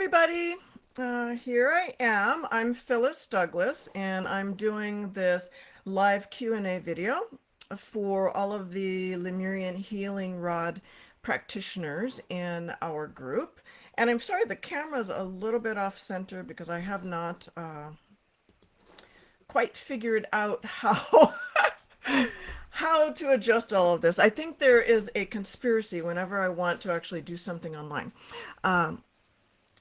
everybody. Here I am. I'm Phyllis Douglas, and I'm doing this live Q&A video for all of the Lemurian Healing Rod practitioners in our group. And I'm sorry, the camera's a little bit off center because I have not quite figured out how to adjust all of this. I think there is a conspiracy whenever I want to actually do something online.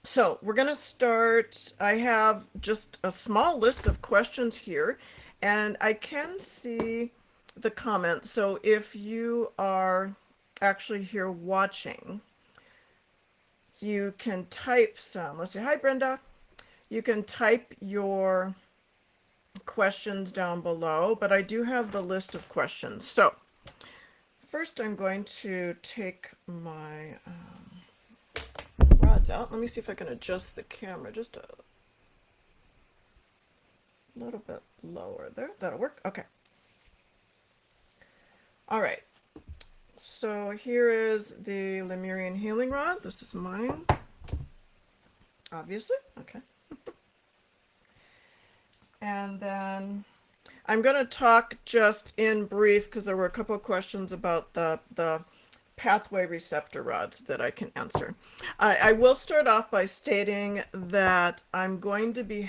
So we're going to start. I have just a small list of questions here, and I can see the comments. So if you are actually here watching, you can type some. Let's say, hi, Brenda. You can type your questions down below, but I do have the list of questions. So first I'm going to take my rods out. Let me see if I can adjust the camera just a little bit lower there. That'll work. Okay. All right. So here is the Lemurian Healing Rod. This is mine, obviously. Okay. And then I'm going to talk just in brief because there were a couple of questions about the pathway receptor rods that I can answer. I will start off by stating that I'm going to be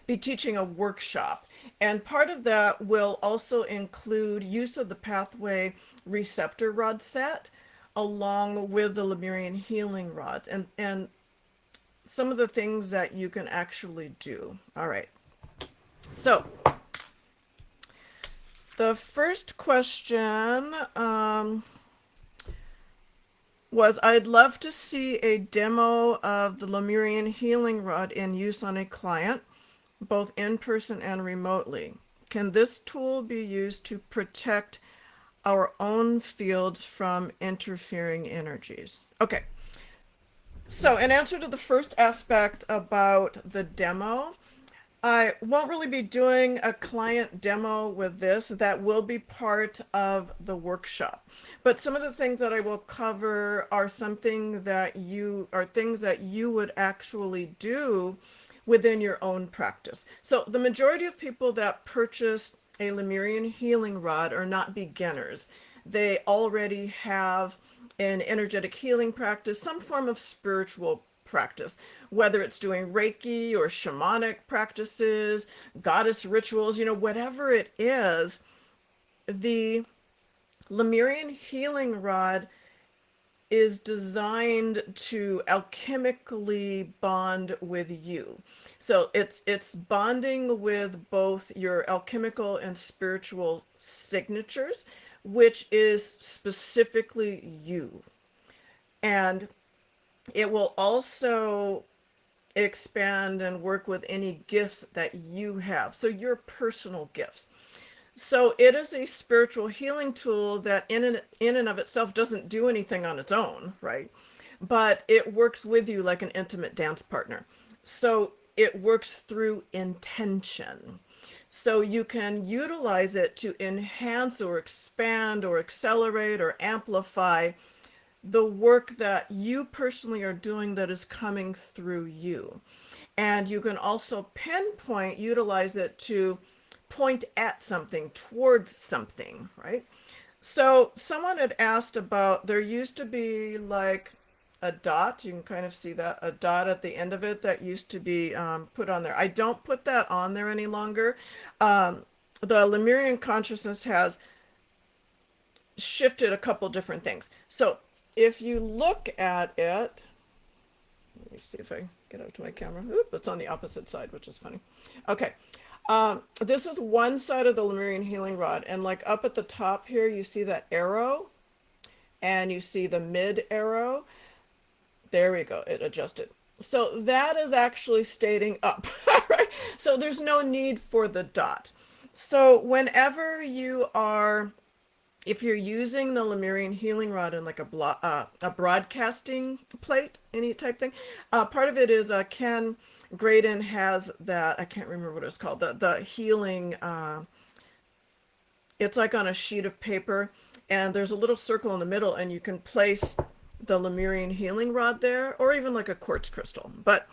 teaching a workshop, and part of that will also include use of the pathway receptor rod set along with the Lemurian healing rods and some of the things that you can actually do. All right. So the first question was, I'd love to see a demo of the Lemurian Healing Rod in use on a client, both in person and remotely. Can this tool be used to protect our own fields from interfering energies? Okay. So in answer to the first aspect about the demo, I won't really be doing a client demo with this. That will be part of the workshop. But some of the things that I will cover are things that you would actually do within your own practice. So the majority of people that purchase a Lemurian healing rod are not beginners. They already have an energetic healing practice, some form of spiritual practice, whether it's doing Reiki or shamanic practices, goddess rituals, whatever it is. The Lemurian healing rod is designed to alchemically bond with you. So it's bonding with both your alchemical and spiritual signatures, which is specifically you. And it will also expand and work with any gifts that you have. So your personal gifts. So it is a spiritual healing tool that in and of itself doesn't do anything on its own, right? But it works with you like an intimate dance partner. So it works through intention. So you can utilize it to enhance or expand or accelerate or amplify the work that you personally are doing that is coming through you. And you can also utilize it to point at something, towards something, right? So someone had asked about, there used to be like a dot, you can kind of see that, a dot at the end of it that used to be put on there. I don't put that on there any longer. The Lemurian consciousness has shifted a couple different things. So if you look at it, let me see if I get out to my camera. Oop, it's on the opposite side, which is funny. Okay. This is one side of the Lemurian healing rod, and like up at the top here, you see that arrow, and you see the mid arrow. There we go, it adjusted. So that is actually stating up, right? So there's no need for the dot. So whenever if you're using the Lemurian healing rod in like a broadcasting plate, any type thing, part of it is Ken Graydon has that, I can't remember what it's called, the healing, it's like on a sheet of paper, and there's a little circle in the middle, and you can place the Lemurian Healing Rod there, or even like a quartz crystal. But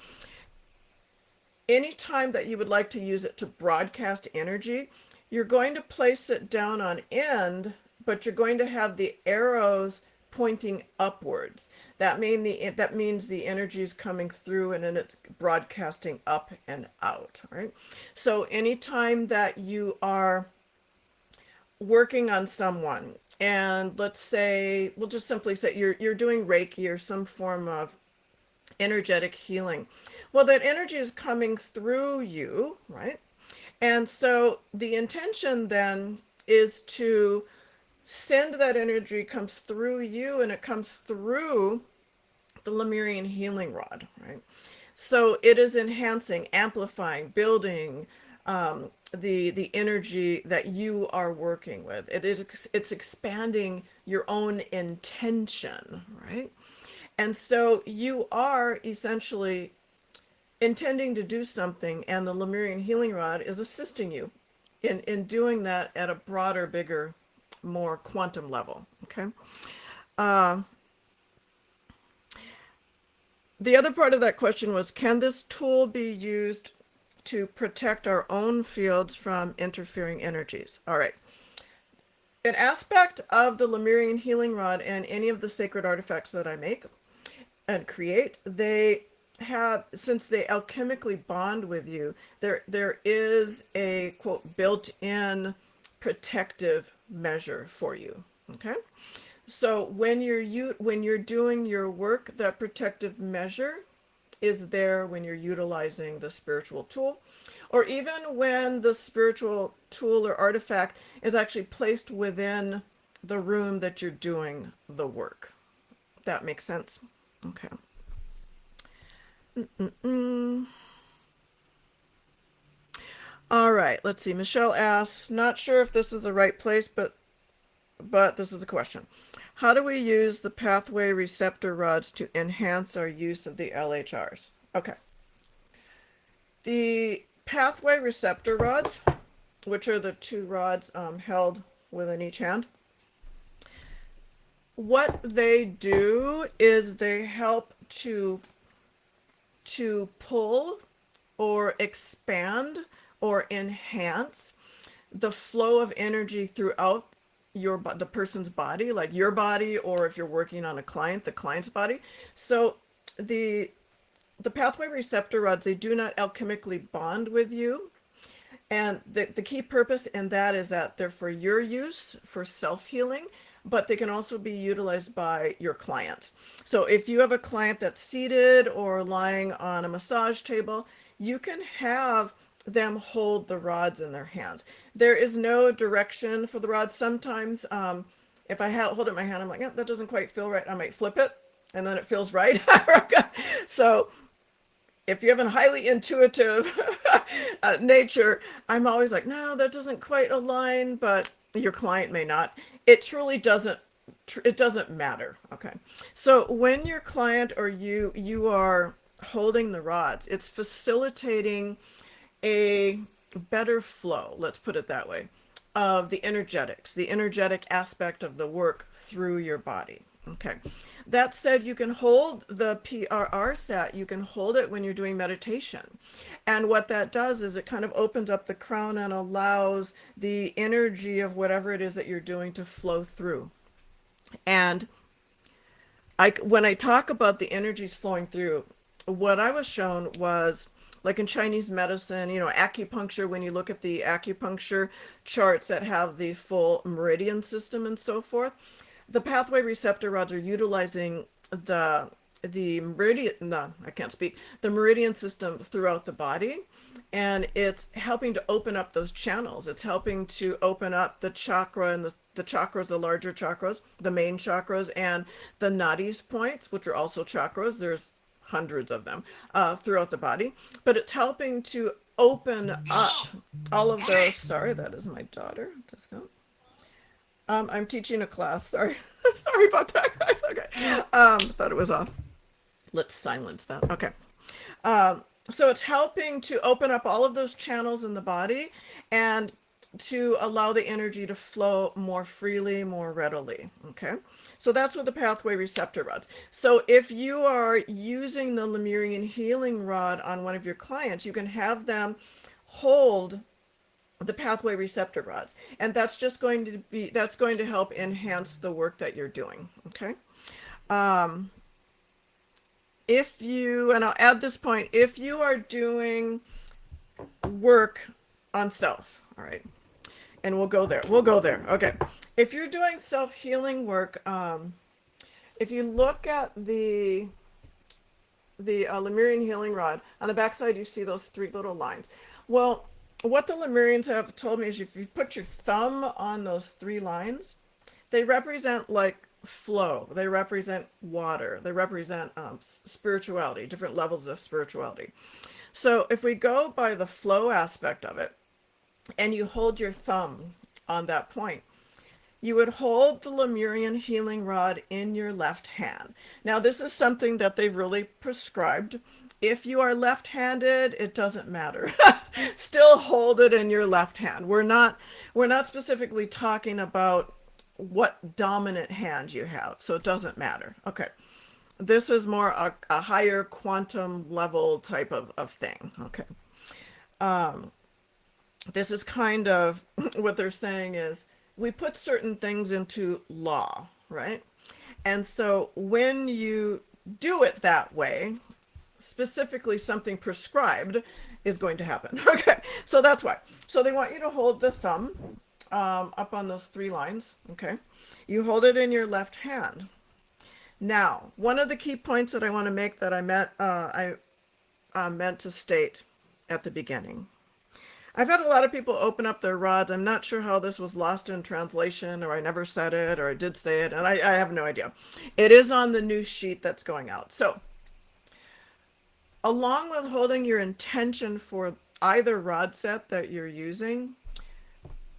anytime that you would like to use it to broadcast energy, you're going to place it down on end, but you're going to have the arrows pointing upwards. That means the energy is coming through and then it's broadcasting up and out, right? So anytime that you are working on someone, and let's say, we'll just simply say you're doing Reiki or some form of energetic healing. Well, that energy is coming through you, right? And so the intention then is to send that energy, comes through you, and it comes through the Lemurian Healing Rod, right? So it is enhancing, amplifying, building the energy that you are working with. It's expanding your own intention, right? And so you are essentially intending to do something, and the Lemurian Healing Rod is assisting you in doing that at a broader, bigger, more quantum level. Okay. The other part of that question was, can this tool be used to protect our own fields from interfering energies? All right. An aspect of the Lemurian Healing Rod and any of the sacred artifacts that I make and create, they have, since they alchemically bond with you, there is a quote built-in protective measure for you. Okay. So when you're doing your work, that protective measure is there when you're utilizing the spiritual tool, or even when the spiritual tool or artifact is actually placed within the room that you're doing the work. That makes sense? Okay. All right, let's see. Michelle asks, not sure if this is the right place, but this is a question. How do we use the pathway receptor rods to enhance our use of the LHRs? Okay. The pathway receptor rods, which are the two rods held within each hand, what they do is they help to pull or expand or enhance the flow of energy throughout the person's body, like your body, or if you're working on a client, the client's body. So the pathway receptor rods, they do not alchemically bond with you. And the key purpose in that is that they're for your use, for self-healing, but they can also be utilized by your clients. So if you have a client that's seated or lying on a massage table, you can have them hold the rods in their hands. There is no direction for the rods. Sometimes if I hold it in my hand, I'm like, yeah, that doesn't quite feel right. I might flip it and then it feels right. So if you have a highly intuitive nature, I'm always like, no, that doesn't quite align, but your client may not. It truly doesn't. It doesn't matter. Okay. So when your client or you are holding the rods, it's facilitating a better flow, let's put it that way, of the energetics, the energetic aspect of the work through your body. Okay. That said, you can hold the PRR set, you can hold it when you're doing meditation. And what that does is it kind of opens up the crown and allows the energy of whatever it is that you're doing to flow through. And when I talk about the energies flowing through, what I was shown was, like in Chinese medicine, acupuncture, when you look at the acupuncture charts that have the full meridian system and so forth, the pathway receptor rods are utilizing the meridian, no, I can't speak, the meridian system throughout the body. And it's helping to open up those channels. It's helping to open up the chakra and the chakras, the larger chakras, the main chakras, and the nadis points, which are also chakras. There's hundreds of them throughout the body, but it's helping to open up all of those. Sorry, that is my daughter. Just go. I'm teaching a class. Sorry. Sorry about that, guys. Okay. Thought it was off. Let's silence that. Okay. So it's helping to open up all of those channels in the body, and to allow the energy to flow more freely, more readily. Okay, so that's with the pathway receptor rods. So if you are using the Lemurian Healing Rod on one of your clients, you can have them hold the pathway receptor rods, and that's just going to be, that's going to help enhance the work that you're doing. Okay, if you, and I'll add this point, if you are doing work on self, all right, and we'll go there. We'll go there. Okay. If you're doing self-healing work, if you look at the Lemurian Healing Rod, on the backside you see those three little lines. Well, what the Lemurians have told me is if you put your thumb on those three lines, they represent like flow. They represent water. They represent spirituality, different levels of spirituality. So if we go by the flow aspect of it, and you hold your thumb on that point, you would hold the Lemurian Healing Rod in your left hand. Now, this is something that they've really prescribed. If you are left-handed, it doesn't matter. Still hold it in your left hand. We're not specifically talking about what dominant hand you have, so it doesn't matter. Okay. This is more a higher quantum level type of thing. Okay. This is kind of what they're saying is we put certain things into law, right? And so when you do it that way, specifically something prescribed is going to happen. Okay, so that's why. So they want you to hold the thumb up on those three lines. Okay, you hold it in your left hand. Now, one of the key points that I want to make that I meant to state at the beginning. I've had a lot of people open up their rods. I'm not sure how this was lost in translation, or I never said it, or I did say it, and I have no idea. It is on the new sheet that's going out. So, along with holding your intention for either rod set that you're using,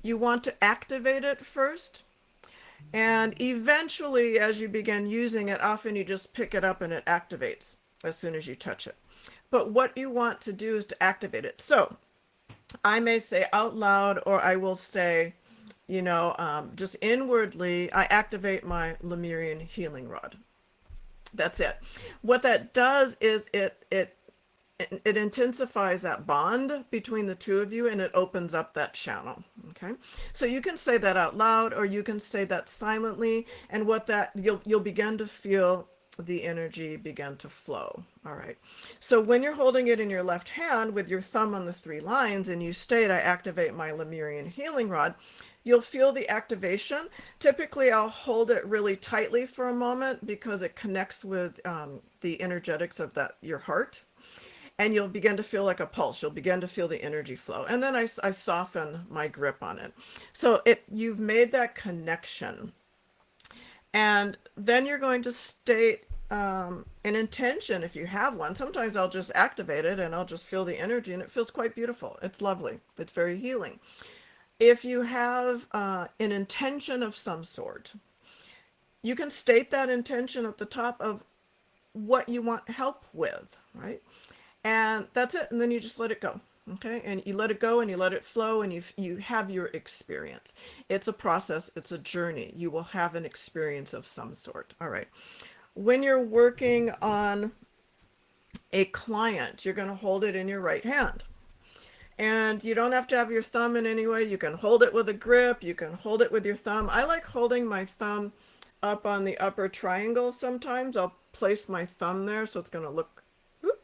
you want to activate it first. And eventually, as you begin using it, often you just pick it up and it activates as soon as you touch it. But what you want to do is to activate it. So, I may say out loud, or I will say, just inwardly, I activate my Lemurian Healing Rod. That's it. What that does is it intensifies that bond between the two of you, and it opens up that channel. Okay, so you can say that out loud, or you can say that silently, and what that you'll begin to feel the energy begin to flow. All right. So when you're holding it in your left hand with your thumb on the three lines and you state, I activate my Lemurian Healing Rod, you'll feel the activation. Typically, I'll hold it really tightly for a moment because it connects with the energetics of your heart. And you'll begin to feel like a pulse. You'll begin to feel the energy flow. And then I soften my grip on it. So you've made that connection. And then you're going to state an intention if you have one. Sometimes I'll just activate it and I'll just feel the energy, and it feels quite beautiful. It's lovely. It's very healing. If you have an intention of some sort, you can state that intention at the top of what you want help with, right? And that's it. And then you just let it go. Okay, and you let it go and you let it flow, and you have your experience. It's a process, it's a journey. You will have an experience of some sort. All right. When you're working on a client, you're going to hold it in your right hand. And you don't have to have your thumb in any way. You can hold it with a grip. You can hold it with your thumb. I like holding my thumb up on the upper triangle sometimes. I'll place my thumb there so it's going to look,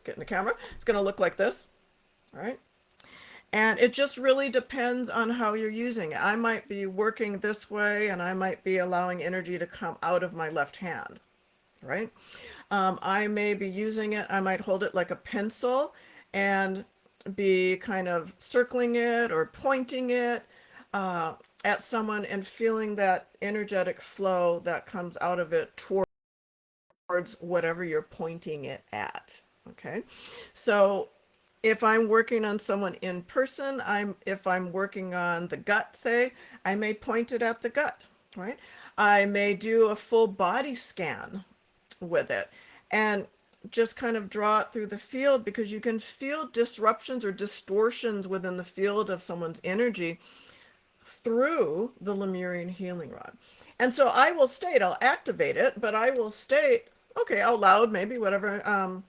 get in the camera. It's going to look like this. All right. And it just really depends on how you're using it. I might be working this way, and I might be allowing energy to come out of my left hand, right? I may be using it, I might hold it like a pencil and be kind of circling it or pointing it at someone and feeling that energetic flow that comes out of it towards whatever you're pointing it at, okay? So if I'm working on someone in person, if I'm working on the gut, say, I may point it at the gut, right? I may do a full body scan with it and just kind of draw it through the field, because you can feel disruptions or distortions within the field of someone's energy through the Lemurian Healing Rod. And so I will state, I'll activate it, but I will state, okay, out loud, maybe whatever.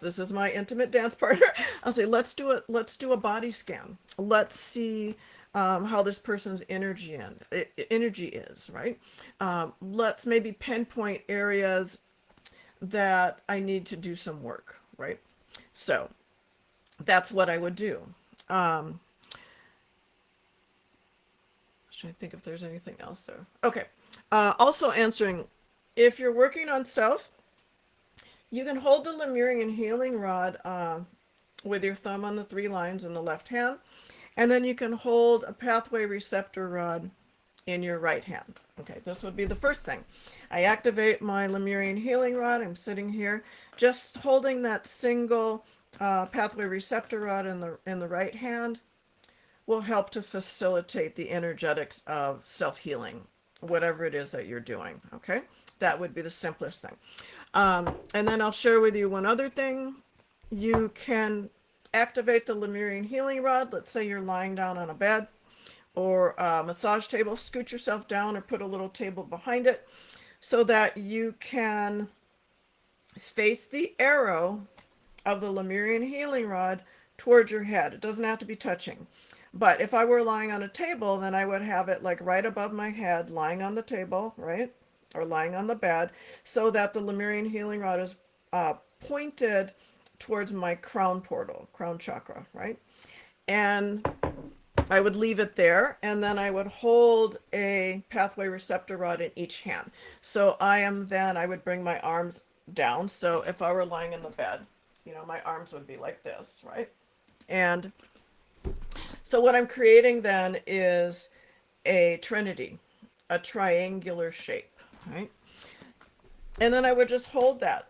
This is my intimate dance partner. I'll say, let's do a body scan. Let's see how this person's energy is, right? Let's maybe pinpoint areas that I need to do some work, right? So that's what I would do. Trying to think if there's anything else there. Okay. Also answering, if you're working on self, you can hold the Lemurian Healing Rod with your thumb on the 3 lines in the left hand, and then you can hold a pathway receptor rod in your right hand. Okay, this would be the first thing. I activate my Lemurian Healing Rod. I'm sitting here just holding that single pathway receptor rod in the right hand will help to facilitate the energetics of self-healing, whatever it is that you're doing, okay? That would be the simplest thing. And then I'll share with you one other thing. You can activate the Lemurian Healing Rod. Let's say you're lying down on a bed or a massage table. Scoot yourself down or put a little table behind it so that you can face the arrow of the Lemurian Healing Rod towards your head. It doesn't have to be touching. But if I were lying on a table, then I would have it like right above my head, lying on the table, right? Or lying on the bed, so that the Lemurian Healing Rod is pointed towards my crown portal, crown chakra, right? And I would leave it there, and then I would hold a pathway receptor rod in each hand. So I would bring my arms down. So if I were lying in the bed, my arms would be like this, right? And so what I'm creating then is a Trinity, a triangular shape, right? And then I would just hold that.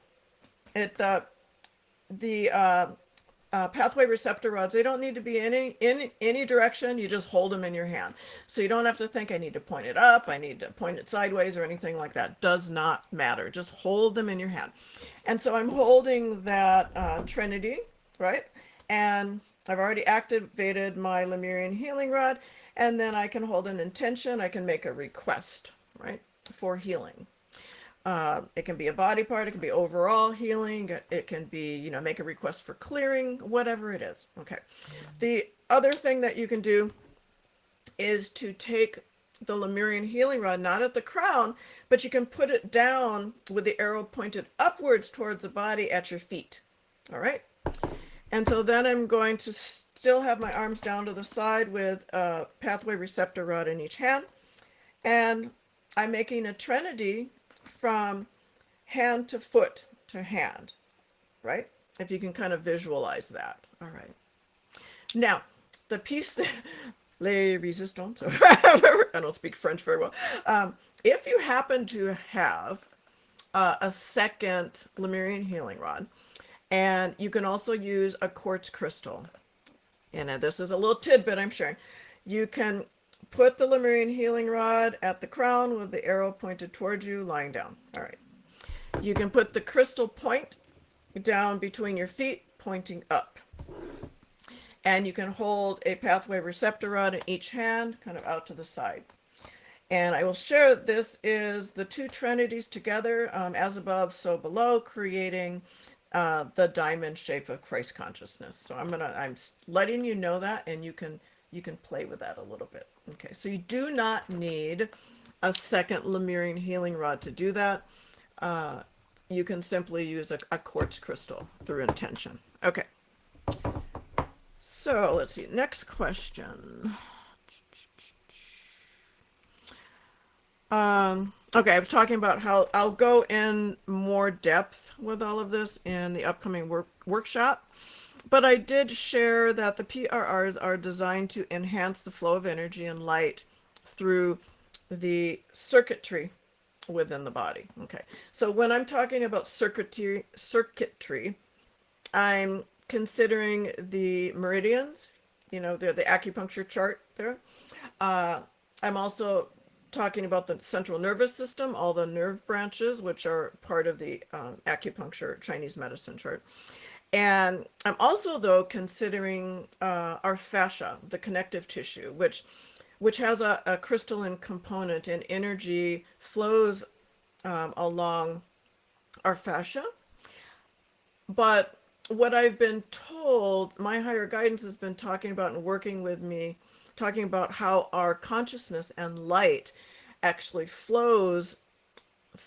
The pathway receptor rods, they don't need to be in any direction. You just hold them in your hand. So you don't have to think I need to point it up, I need to point it sideways or anything like that. Does not matter. Just hold them in your hand. And so I'm holding that Trinity, right? And I've already activated my Lemurian Healing Rod, and then I can hold an intention. I can make a request, right, for healing. It can be a body part. It can be overall healing. It can be, make a request for clearing, whatever it is. Okay. The other thing that you can do is to take the Lemurian Healing Rod, not at the crown, but you can put it down with the arrow pointed upwards towards the body at your feet. All right. And so then I'm going to still have my arms down to the side with a pathway receptor rod in each hand. And I'm making a Trinity from hand to foot to hand, right? If you can kind of visualize that. All right. Now, the piece, les résistants, I don't speak French very well. If you happen to have a second Lemurian Healing Rod, and you can also use a quartz crystal. And this is a little tidbit I'm sharing. You can put the Lemurian Healing Rod at the crown with the arrow pointed towards you, lying down. All right. You can put the crystal point down between your feet, pointing up. And you can hold a pathway receptor rod in each hand, kind of out to the side. And I will share this is the 2 Trinities together, as above, so below, creating the diamond shape of Christ consciousness. So I'm letting you know that, and you can play with that a little bit. Okay, so you do not need a second Lemurian Healing Rod to do that. You can simply use a quartz crystal through intention. Okay. So let's see. Next question. Okay, I was talking about how I'll go in more depth with all of this in the upcoming workshop, but I did share that the PRRs are designed to enhance the flow of energy and light through the circuitry within the body. Okay, so when I'm talking about circuitry, I'm considering the meridians, the acupuncture chart there. I'm also talking about the central nervous system, all the nerve branches, which are part of the acupuncture Chinese medicine chart. And I'm also, though, considering our fascia, the connective tissue, which which has a crystalline component, and energy flows along our fascia. But what I've been told, my higher guidance has been talking about and working with me, talking about how our consciousness and light actually flows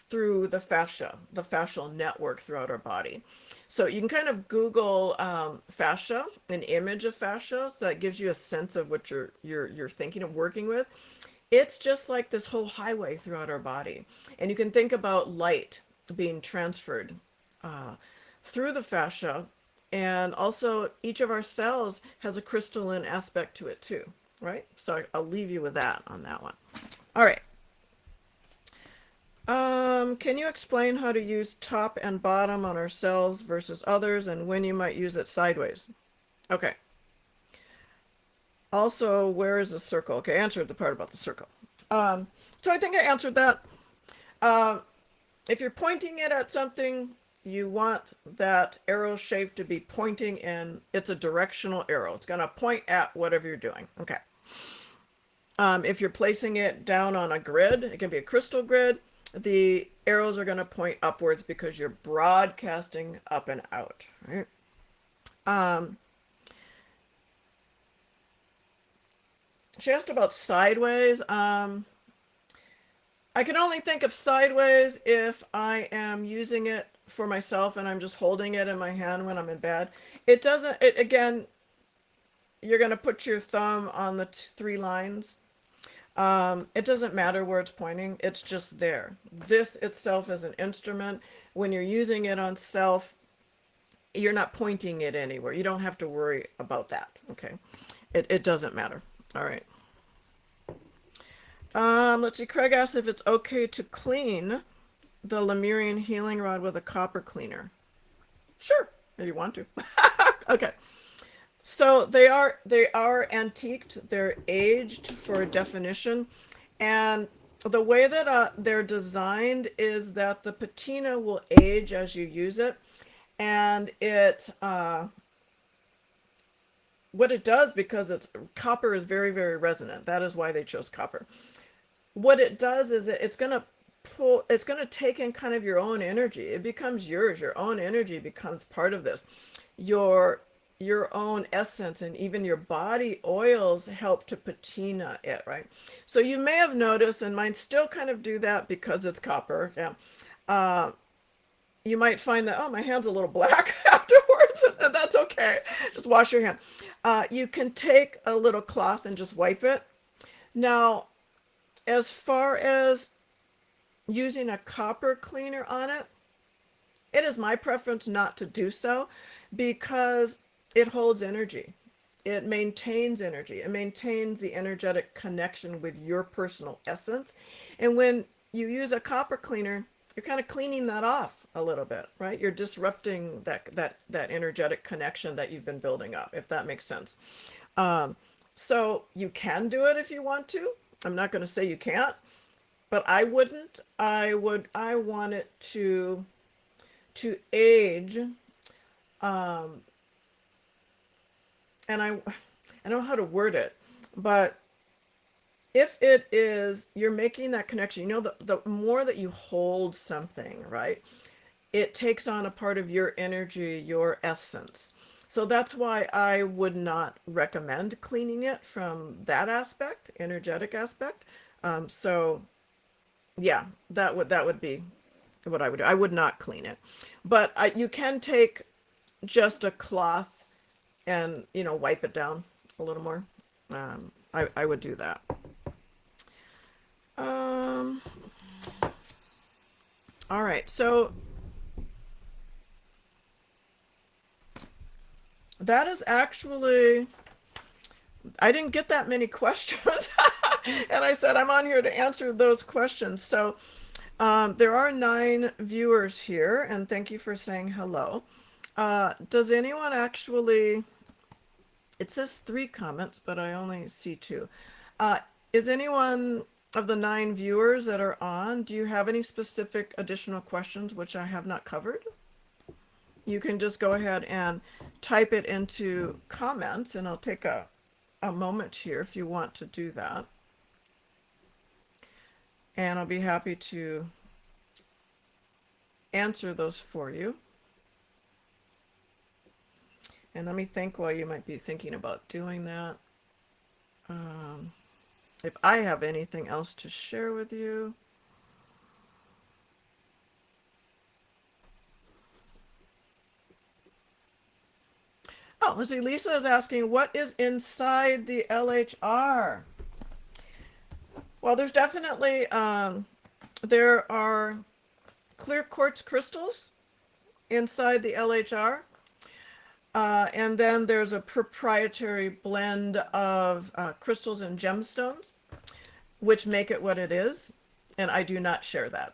through the fascial network throughout our body. So you can kind of Google fascia, an image of fascia, so that gives you a sense of what you're thinking of working with. It's just like this whole highway throughout our body, and you can think about light being transferred uh, through the fascia, and also each of our cells has a crystalline aspect to it too, right? So I'll leave you with that on that one. All right. Can you explain how to use top and bottom on our cells versus others, and when you might use it sideways? Okay. Also, where is the circle? Okay, I answered the part about the circle. So I think I answered that. Um, if you're pointing it at something, you want that arrow shape to be pointing, and it's a directional arrow. It's going to point at whatever you're doing. Okay. If you're placing it down on a grid, it can be a crystal grid, the arrows are going to point upwards because you're broadcasting up and out, right? She asked about sideways. I can only think of sideways if I am using it for myself and I'm just holding it in my hand when I'm in bed. It doesn't, again, you're going to put your thumb on the three lines. It doesn't matter where it's pointing, it's just there. This itself is an instrument. When you're using it on self, you're not pointing it anywhere. You don't have to worry about that, okay? It doesn't matter. All right. Let's see, Craig asked if it's okay to clean the Lemurian Healing Rod with a copper cleaner. Sure, if you want to. Okay. So they are antiqued, they're aged for a definition, and the way that they're designed is that the patina will age as you use it, and what it does, because copper is very, very resonant. That is why they chose copper. What it does is it's going to take in kind of your own energy. It becomes yours. Your own energy becomes part of this. Your own essence and even your body oils help to patina it, right? So you may have noticed, and mine still kind of do that because it's copper. Yeah. You might find that, oh, my hand's a little black afterwards, and that's okay. Just wash your hand. You can take a little cloth and just wipe it. Now, as far as using a copper cleaner on it, it is my preference not to do so because it holds energy. It maintains energy. It maintains the energetic connection with your personal essence. And when you use a copper cleaner, you're kind of cleaning that off a little bit, right? You're disrupting that energetic connection that you've been building up, if that makes sense. So you can do it if you want to. I'm not going to say you can't, but I wouldn't. I want it to age. And I don't know how to word it, but if it is, you're making that connection, you know, the more that you hold something, right, it takes on a part of your energy, your essence. So that's why I would not recommend cleaning it from that aspect, energetic aspect. So yeah, that would be what I would do. I would not clean it, but you can take just a cloth and, you know, wipe it down a little more. I would do that. All right, so that is actually, I didn't get that many questions. And I said I'm on here to answer those questions. So there are 9 viewers here, and thank you for saying hello. Does anyone actually, it says 3 comments, but I only see 2. Is anyone of the 9 viewers that are on, do you have any specific additional questions which I have not covered? You can just go ahead and type it into comments, and I'll take a moment here if you want to do that. and I'll be happy to answer those for you. And let me think while you might be thinking about doing that. If I have anything else to share with you. Oh, let's see. Lisa is asking, what is inside the LHR? Well, there's definitely, there are clear quartz crystals inside the LHR. And then there's a proprietary blend of crystals and gemstones, which make it what it is. And I do not share that.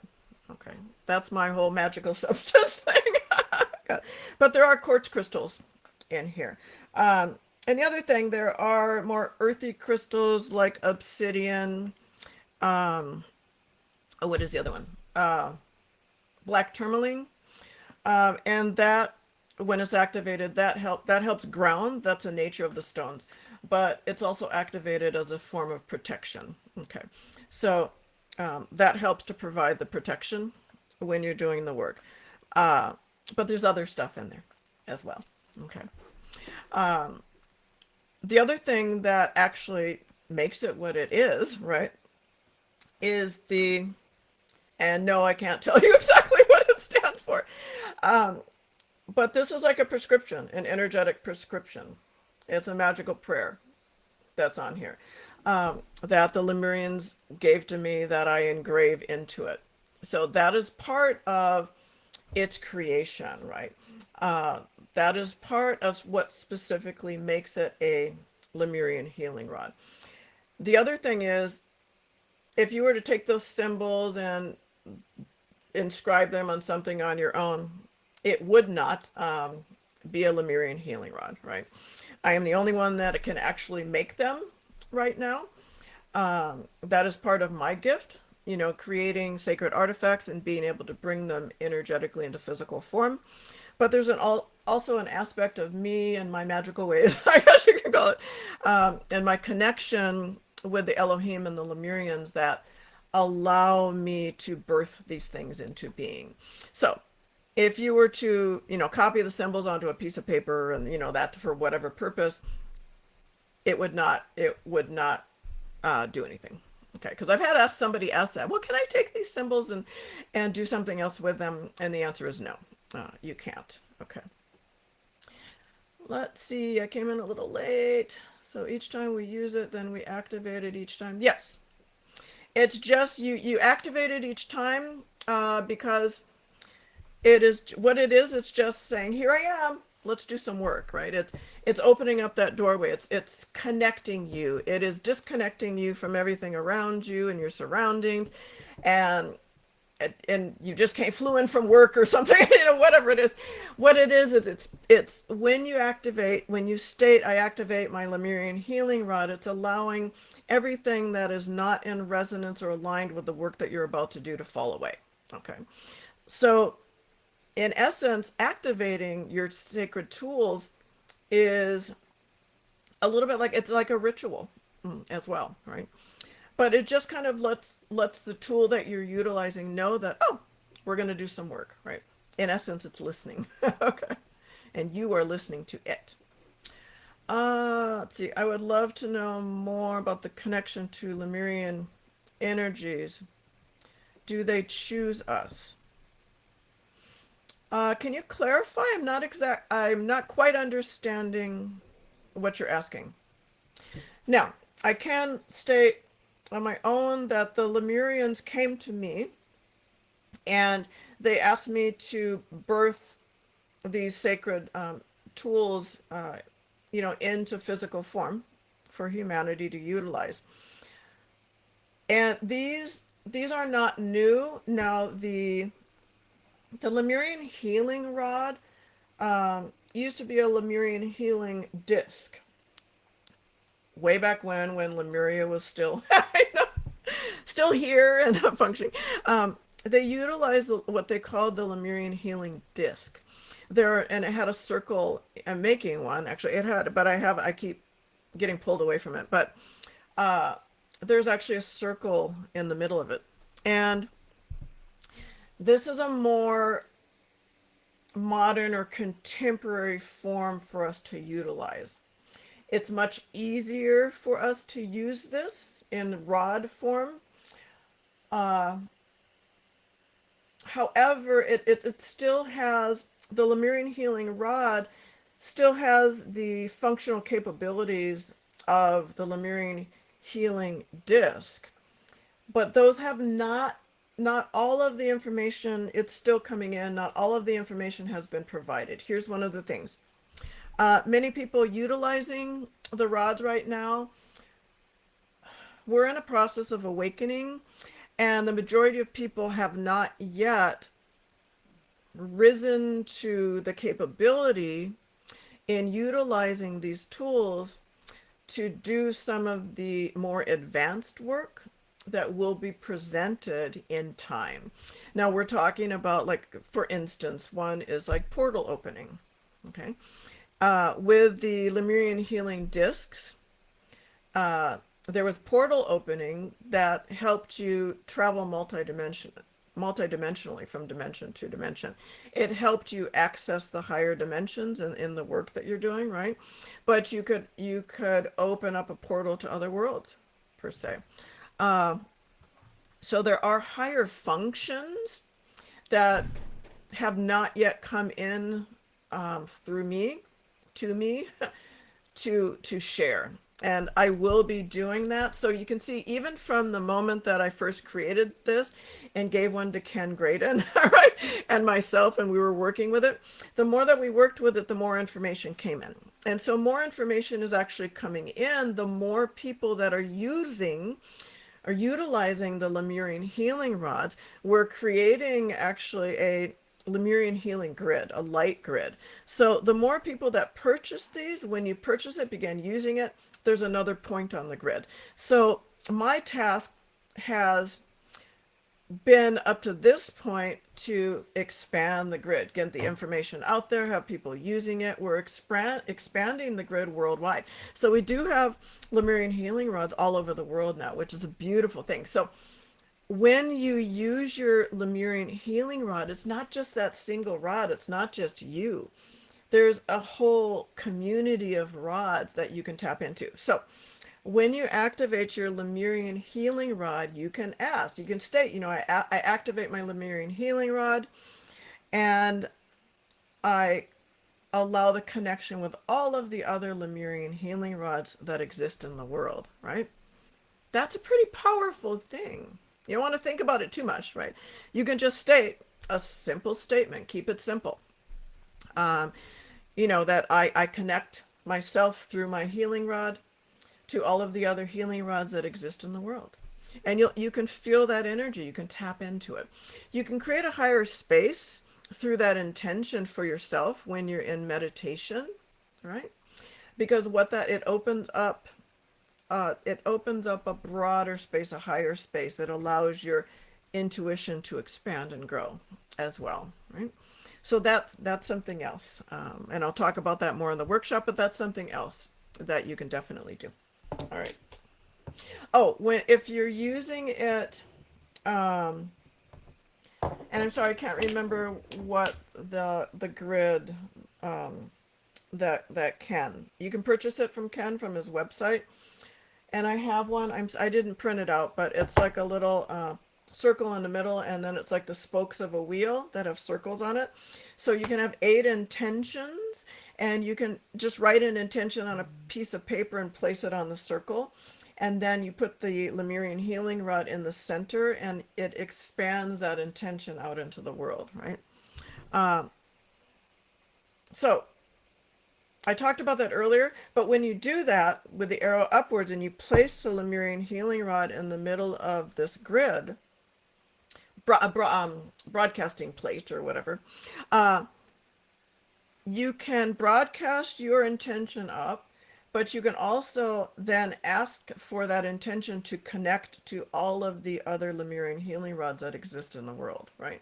Okay. That's my whole magical substance thing. But there are quartz crystals in here. And the other thing, there are more earthy crystals like obsidian. What is the other one? Black tourmaline. And that, when it's activated, that helps ground. That's the nature of the stones. But it's also activated as a form of protection. Okay. So that helps to provide the protection when you're doing the work. But there's other stuff in there as well. Okay. The other thing that actually makes it what it is, right, is the, and no, I can't tell you exactly what it stands for. But this is like a prescription, an energetic prescription. It's a magical prayer that's on here that the Lemurians gave to me that I engrave into it. So that is part of its creation, right? That is part of what specifically makes it a Lemurian healing rod. The other thing is, if you were to take those symbols and inscribe them on something on your own, it would not be a Lemurian healing rod, right? I am the only one that can actually make them right now. That is part of my gift, creating sacred artifacts and being able to bring them energetically into physical form. But there's also an aspect of me and my magical ways, I guess you can call it, and my connection with the Elohim and the Lemurians that allow me to birth these things into being. So if you were to, copy the symbols onto a piece of paper and, that for whatever purpose, it would not do anything. Okay, because I've had somebody ask that, well, can I take these symbols and do something else with them? And the answer is no, you can't. Okay. Let's see, I came in a little late. So each time we use it, then we activate it each time. Yes. It's just you activate it each time because it is what it is. It's just saying, here I am. Let's do some work, right? It's opening up that doorway. It's connecting you. It is disconnecting you from everything around you and your surroundings, and you just flew in from work or something, whatever it is. What it is it's when you state, I activate my Lemurian healing rod, it's allowing everything that is not in resonance or aligned with the work that you're about to do to fall away. Okay. So in essence, activating your sacred tools is a little bit like, it's like a ritual as well, right? But it just kind of lets the tool that you're utilizing know that, oh, we're going to do some work, right? In essence, it's listening. Okay. And you are listening to it. Let's see. I would love to know more about the connection to Lemurian energies. Do they choose us? Can you clarify? I'm not quite understanding what you're asking. Now, I can state on my own that the Lemurians came to me and they asked me to birth these sacred tools, into physical form for humanity to utilize. And these are not new. Now, the Lemurian Healing Rod used to be a Lemurian healing disc. Way back when Lemuria was still still here and functioning. They utilized what they called the Lemurian healing disc. And it had a circle. I'm making one actually. It had, but I keep getting pulled away from it. But there's actually a circle in the middle of it, And this is a more modern or contemporary form for us to utilize. It's much easier for us to use this in rod form. Uh, However, it still has, the Lemurian Healing Rod still has the functional capabilities of the Lemurian Healing Disc, but those have not all of the information. It's still coming in. Not all of the information has been provided. Here's one of the things. Many people utilizing the rods right now, we're in a process of awakening, and the majority of people have not yet risen to the capability in utilizing these tools to do some of the more advanced work that will be presented in time. Now we're talking about, like, for instance, one is like portal opening. Okay. With the Lemurian healing discs, there was portal opening that helped you travel multidimensionally from dimension to dimension. It helped you access the higher dimensions in the work that you're doing, right? But you could open up a portal to other worlds, per se. Uh, so there are higher functions that have not yet come in through me, to me, to share. And I will be doing that. So you can see, even from the moment that I first created this and gave one to Ken Graydon, right, and myself, and we were working with it, the more that we worked with it, the more information came in. And so more information is actually coming in, the more people that are utilizing the Lemurian healing rods. We're creating actually a Lemurian healing grid, a light grid. So the more people that purchase these, when you purchase it, begin using it, there's another point on the grid. So my task has been up to this point to expand the grid, get the information out there, have people using it. We're expanding the grid worldwide. So we do have Lemurian healing rods all over the world now, which is a beautiful thing. So when you use your Lemurian healing rod, it's not just that single rod, it's not just you. There's a whole community of rods that you can tap into. So when you activate your Lemurian healing rod, you can ask, you can state, I activate my Lemurian healing rod, and I allow the connection with all of the other Lemurian healing rods that exist in the world, right? That's a pretty powerful thing. You don't want to think about it too much, right? You can just state a simple statement, keep it simple. That I connect myself through my healing rod to all of the other healing rods that exist in the world. And you can feel that energy, you can tap into it. You can create a higher space through that intention for yourself when you're in meditation, right? Because it opens up a broader space, a higher space that allows your intuition to expand and grow as well, right? So that's something else, and I'll talk about that more in the workshop. But that's something else that you can definitely do. All right. Oh, if you're using it, and I'm sorry, I can't remember what the grid that Ken. You can purchase it from Ken from his website, and I have one. I didn't print it out, but it's like a little circle in the middle, and then it's like the spokes of a wheel that have circles on it. So you can have 8 intentions, and you can just write an intention on a piece of paper and place it on the circle. And then you put the Lemurian healing rod in the center, and it expands that intention out into the world, right? So I talked about that earlier, but when you do that with the arrow upwards and you place the Lemurian healing rod in the middle of this grid, broadcasting plate or whatever, you can broadcast your intention up, but you can also then ask for that intention to connect to all of the other Lemurian healing rods that exist in the world, right?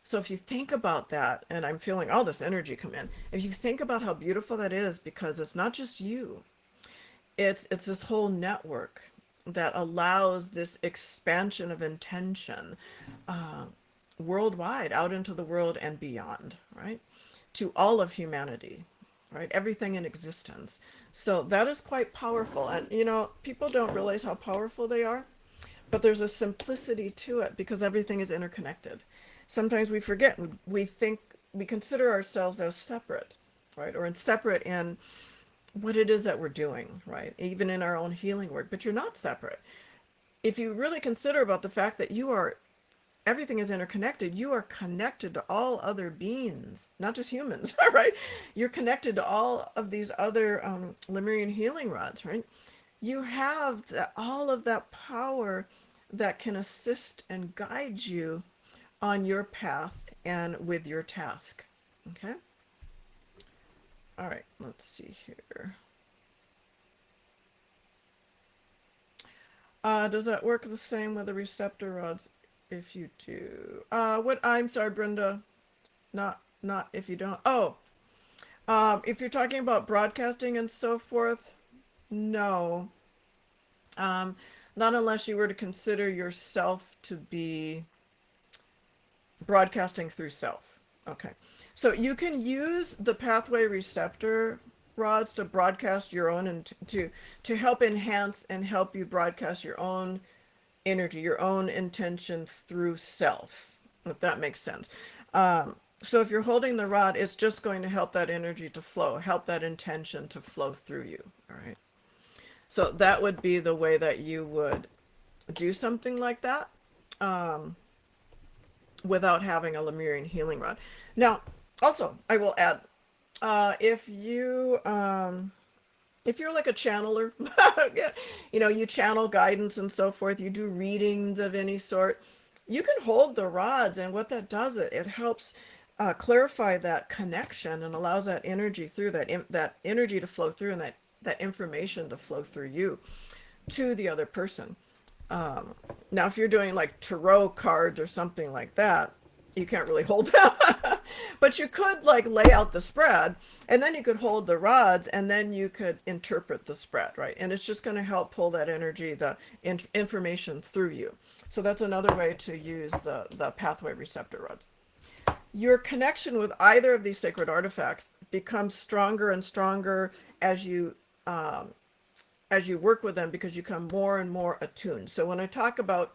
So if you think about that, and I'm feeling all this energy come in, if you think about how beautiful that is, because it's not just you, it's this whole network that allows this expansion of intention worldwide, out into the world and beyond, right? To all of humanity, right? Everything in existence. So that is quite powerful. And, people don't realize how powerful they are, but there's a simplicity to it because everything is interconnected. Sometimes we forget, we think, we consider ourselves as separate, right? Or in separate in what it is that we're doing, right? Even in our own healing work, but you're not separate. If you really consider about the fact that everything is interconnected, you are connected to all other beings, not just humans, right? You're connected to all of these other Lemurian healing rods, right? You have all of that power that can assist and guide you on your path and with your task. Okay? All right, let's see here. Does that work the same with the receptor rods if you do? I'm sorry, Brenda. Not if you don't. Oh, if you're talking about broadcasting and so forth, no. Um, Not unless you were to consider yourself to be broadcasting through self. Okay. So you can use the pathway receptor rods to broadcast your own and to help enhance and help you broadcast your own energy, your own intention through self, if that makes sense. So if you're holding the rod, it's just going to help that energy to flow, help that intention to flow through you. All right. So that would be the way that you would do something like that without having a Lemurian healing rod. Now, also, I will add, if you're like a channeler, you channel guidance and so forth, you do readings of any sort, you can hold the rods, and what that does, it helps clarify that connection and allows that energy through that energy to flow through, and that information to flow through you to the other person. Now, if you're doing like tarot cards or something like that, you can't really hold them. But you could like lay out the spread, and then you could hold the rods, and then you could interpret the spread, right? And it's just going to help pull that energy, the information through you. So that's another way to use the pathway receptor rods. Your connection with either of these sacred artifacts becomes stronger and stronger as you work with them, because you become more and more attuned. So when I talk about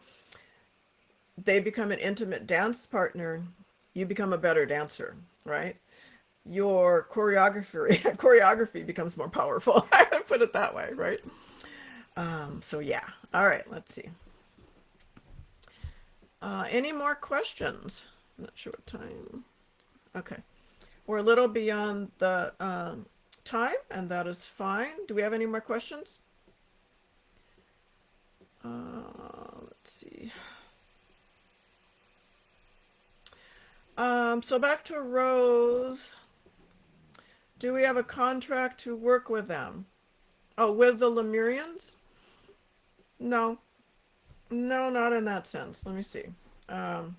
they become an intimate dance partner, you become a better dancer, right? Your choreography becomes more powerful. I would put it that way, right? So yeah. All right, let's see. Any more questions? I'm not sure what time. Okay. We're a little beyond the time, and that is fine. Do we have any more questions? Let's see. So back to Rose. Do we have a contract to work with them? Oh, with the Lemurians? No. No, not in that sense. Let me see. All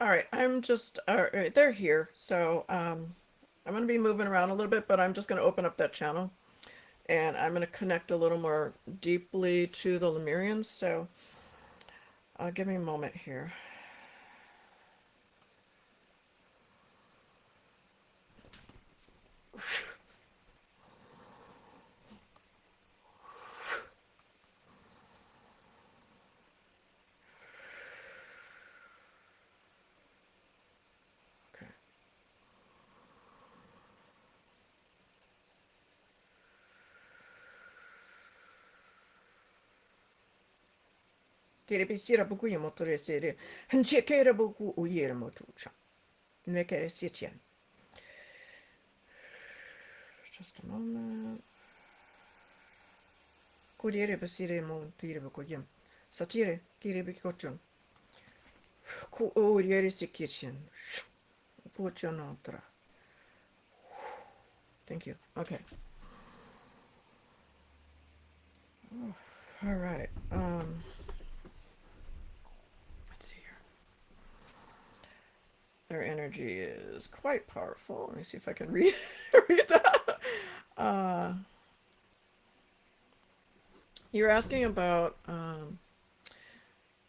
right, all right, they're here. So I'm going to be moving around a little bit, but I'm just going to open up that channel, and I'm going to connect a little more deeply to the Lemurians. So give me a moment here. Okay. Kere pisira buku ye motore sere. Hanche kere buku uyere motucha. Nekere sitien. Just a moment. Kuriere pisire montire buku yem. Satire kire bikochun. Ku uyere sikitchen. Puchanotra. Thank you. Okay. All right. Let's see here. Their energy is quite powerful. Let me see if I can read read that. Uh, you're asking about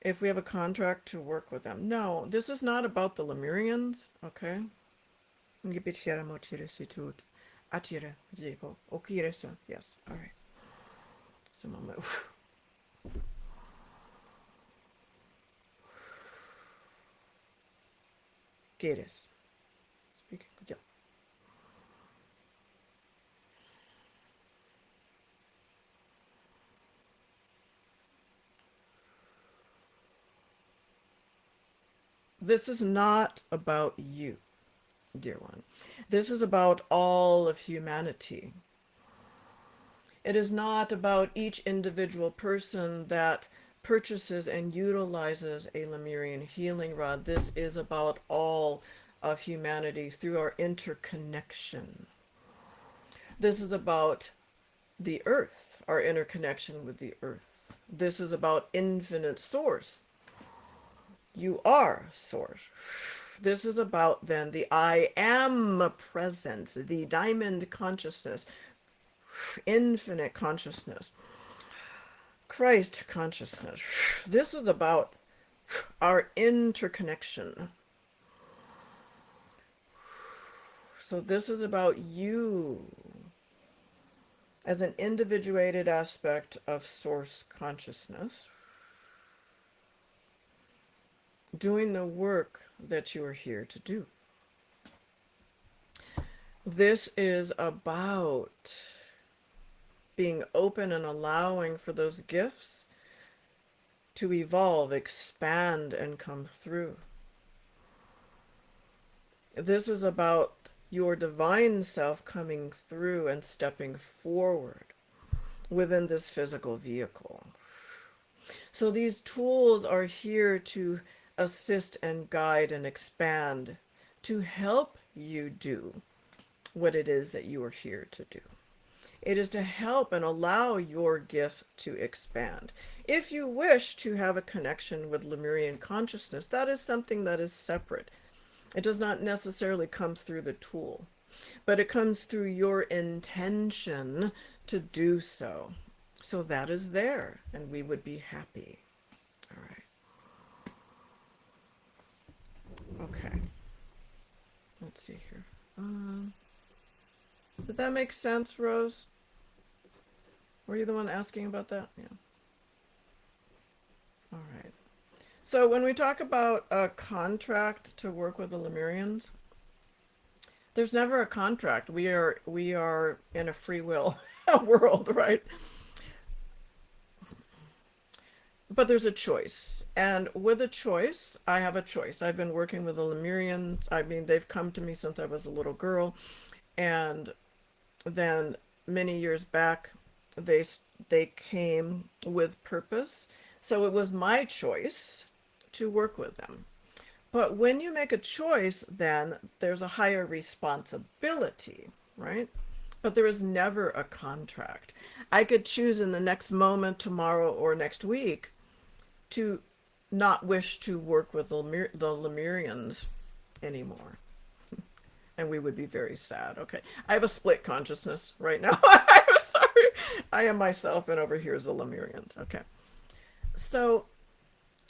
if we have a contract to work with them. No, this is not about the Lemurians. Okay. Yes. All right. So moment. ¿Quieres? Speaking. Yeah. This is not about you, dear one. This is about all of humanity. It is not about each individual person that purchases and utilizes a Lemurian healing rod. This is about all of humanity through our interconnection. This is about the earth, our interconnection with the earth. This is about infinite source. You are source. This is about then the I am presence, the diamond consciousness, infinite consciousness, Christ consciousness. This is about our interconnection. So this is about you as an individuated aspect of source consciousness, doing the work that you are here to do. This is about being open and allowing for those gifts to evolve, expand, and come through. This is about your divine self coming through and stepping forward within this physical vehicle. So these tools are here to assist and guide and expand, to help you do what it is that you are here to do. It is to help and allow your gift to expand. If you wish to have a connection with Lemurian consciousness, that is something that is separate. It does not necessarily come through the tool, but it comes through your intention to do so. So that is there, and we would be happy. All right. Okay. Let's see here. Did that make sense, Rose? Were you the one asking about that? Yeah. All right. So when we talk about a contract to work with the Lemurians, there's never a contract. We are in a free will world, right? But there's a choice. And with a choice, I have a choice. I've been working with the Lemurians. I mean, they've come to me since I was a little girl. And then many years back, they came with purpose. So it was my choice to work with them. But when you make a choice, then there's a higher responsibility, right? But there is never a contract. I could choose in the next moment, tomorrow, or next week to not wish to work with the Lemurians anymore. And we would be very sad. Okay. I have a split consciousness right now. I'm sorry. I am myself, and over here is the Lemurians. Okay. So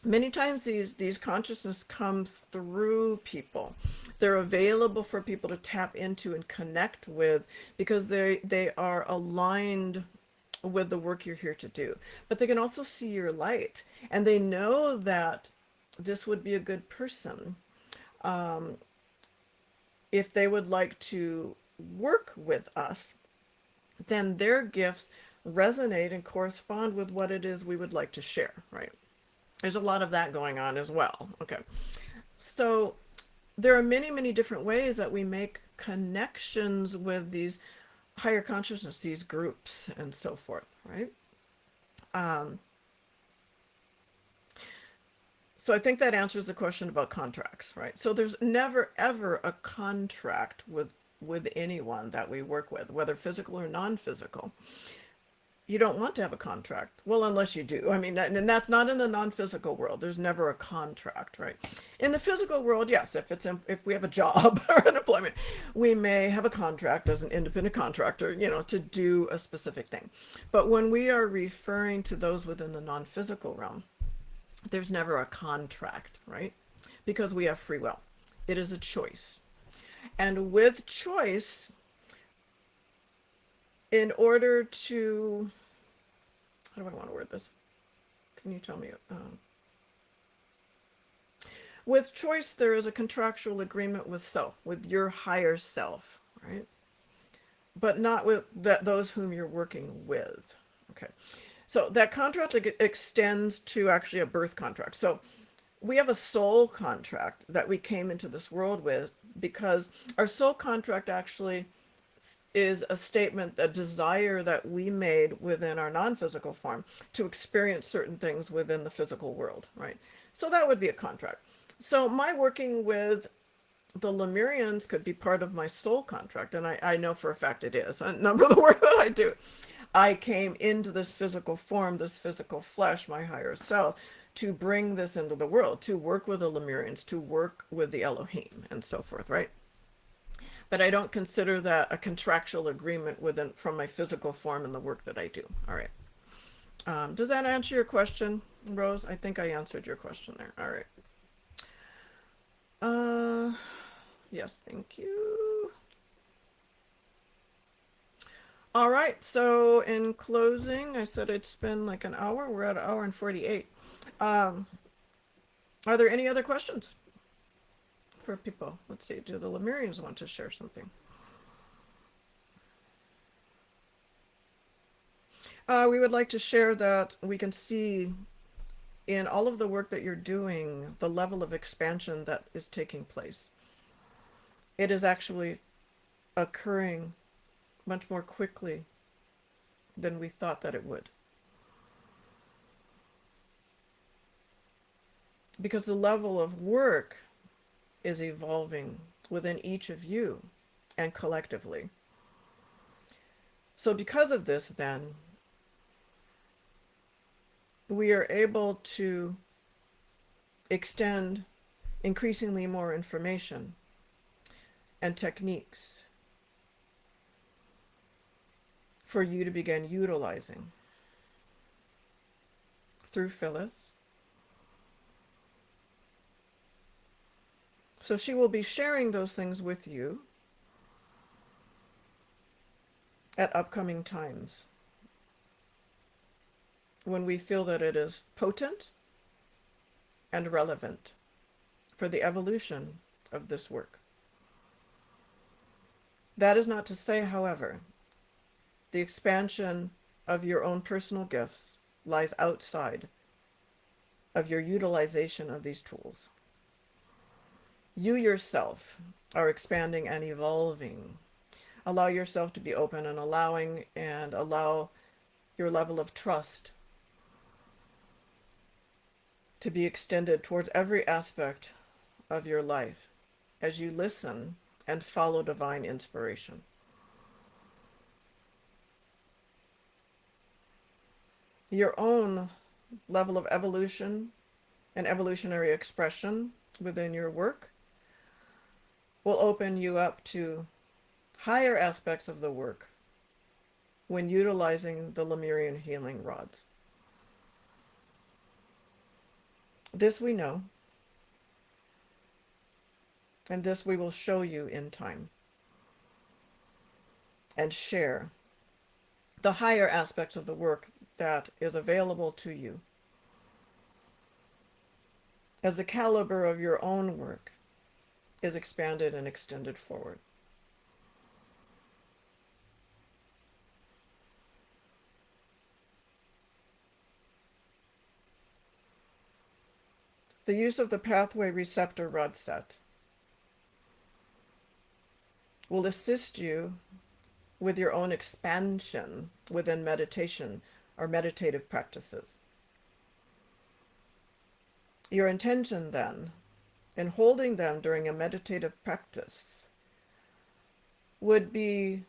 many times these consciousness come through people. They're available for people to tap into and connect with because they are aligned with the work you're here to do. But they can also see your light, and they know that this would be a good person. If they would like to work with us, then their gifts resonate and correspond with what it is we would like to share, right? There's a lot of that going on as well. Okay. So there are many, many different ways that we make connections with these higher consciousness, these groups, and so forth, right? So I think that answers the question about contracts, right? So there's never, ever a contract with anyone that we work with, whether physical or non-physical. you don't want to have a contract. Well, unless you do. I mean, and that's not in the non-physical world. There's never a contract, right? In the physical world, yes, if we have a job or an employment, we may have a contract as an independent contractor, to do a specific thing. But when we are referring to those within the non-physical realm, there's never a contract, right? Because we have free will. It is a choice. And with choice, in order to, how do I want to word this? Can you tell me? With choice, there is a contractual agreement with self, with your higher self, right? But not with those whom you're working with. Okay. So that contract extends to actually a birth contract. So we have a soul contract that we came into this world with, because our soul contract actually is a statement, a desire that we made within our non-physical form to experience certain things within the physical world, right? So that would be a contract. So my working with the Lemurians could be part of my soul contract, and I know for a fact it is. A number of the work that I do, I came into this physical form, this physical flesh, my higher self, to bring this into the world, to work with the Lemurians, to work with the Elohim, and so forth, right? But I don't consider that a contractual agreement from my physical form and the work that I do. All right. Does that answer your question, Rose? I think I answered your question there. All right. Yes, thank you. All right, so in closing, I said I'd spend like an hour. We're at an hour and 48. Are there any other questions for people? Let's see, do the Lemurians want to share something? We would like to share that we can see in all of the work that you're doing, the level of expansion that is taking place. It is actually occurring much more quickly than we thought that it would. Because the level of work is evolving within each of you and collectively. So because of this, then, we are able to extend increasingly more information and techniques for you to begin utilizing through Phyllis. So she will be sharing those things with you at upcoming times when we feel that it is potent and relevant for the evolution of this work. That is not to say, however, the expansion of your own personal gifts lies outside of your utilization of these tools. You yourself are expanding and evolving. Allow yourself to be open and allow your level of trust to be extended towards every aspect of your life as you listen and follow divine inspiration. Your own level of evolution and evolutionary expression within your work will open you up to higher aspects of the work when utilizing the Lemurian Healing Rods. This we know, and this we will show you in time and share the higher aspects of the work that is available to you as the caliber of your own work is expanded and extended forward. The use of the pathway receptor rod set will assist you with your own expansion within meditation or meditative practices. Your intention then, in holding them during a meditative practice, would be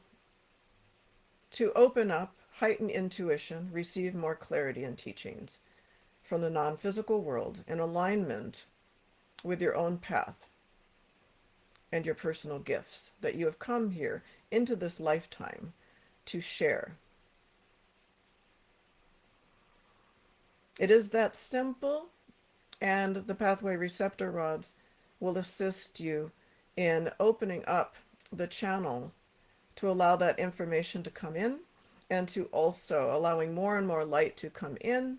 to open up heighten intuition, receive more clarity and teachings from the non-physical world in alignment with your own path and your personal gifts that you have come here into this lifetime to share. It is that simple, and the pathway receptor rods will assist you in opening up the channel to allow that information to come in, and to also allowing more and more light to come in.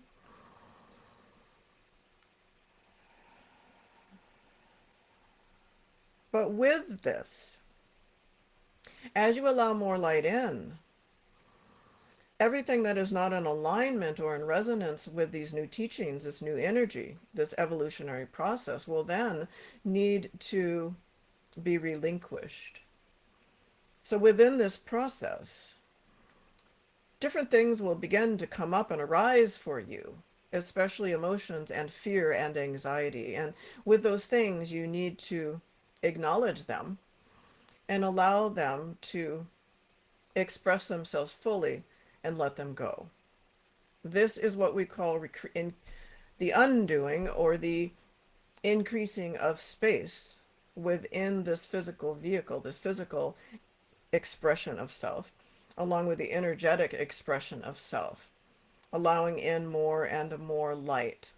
But with this, as you allow more light in, everything that is not in alignment or in resonance with these new teachings, this new energy, this evolutionary process, will then need to be relinquished. So within this process, different things will begin to come up and arise for you, especially emotions and fear and anxiety. And with those things, you need to acknowledge them and allow them to express themselves fully and let them go. This is what we call the undoing, or the increasing of space within this physical vehicle, this physical expression of self, along with the energetic expression of self, allowing in more and more light